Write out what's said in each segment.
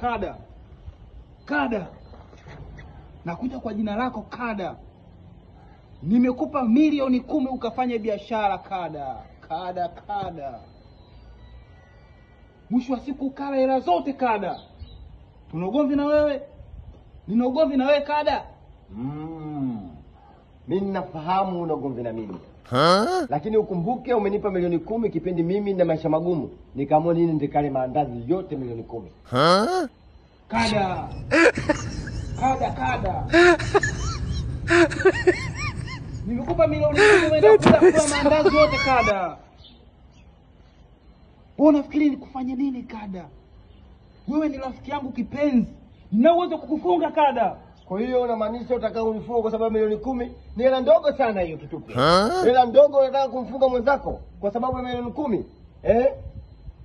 Kada. Kada. Nakuja kwa jina lako Kada. Nimekupa milioni 10 ukafanya biashara Kada. Kada, Kada. Mwisho wa siku kala hela zote Kada. Tuna ugomvi na wewe? Nina ugomvi na wewe Kada? Mimi ninafahamu una ugomvi na mimi. Lakini ukumbuke umenipa milioni 10 kipindi mimi na maisha magumu. Nikaamua nini ndikale maandazi yote milioni 10. Kada. Kada, Kada. Nimekupa milioni 10 umeenda kula maandazi yote Kada. Wewe unafikiri nikufanye nini Kada? Wewe ni rafiki yangu kipenzi. Nina uwezo kukufunga Kada. Kwa hiyo unamaanisha utakao unifunga kwa sababu milioni 10 ni hela ndogo sana hiyo kitupe. Hela ndogo unataka kumfunga mwenzako kwa sababu ya milioni 10?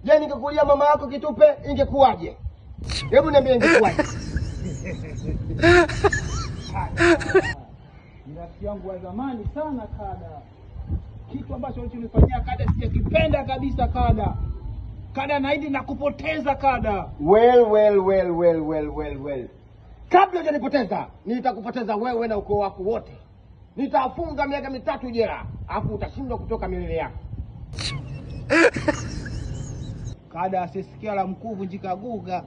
Je, ningekulia mama yako kitupe ingekuwaje? Hebu niambie ingekuwaje? Ni rafiki yangu wa zamani sana Kada. Kitu ambacho ulichonifanyia Kada sijakipenda kabisa Kada. Kada, naidi nakupoteza Kada. Well. Kabla hujanipoteza, nitakupoteza wewe na ukoo wako wote. Nitafunga miaka 3 jela, afu utashindwa kutoka milele yako. Kada, asisikia la mkuu vunjika guga.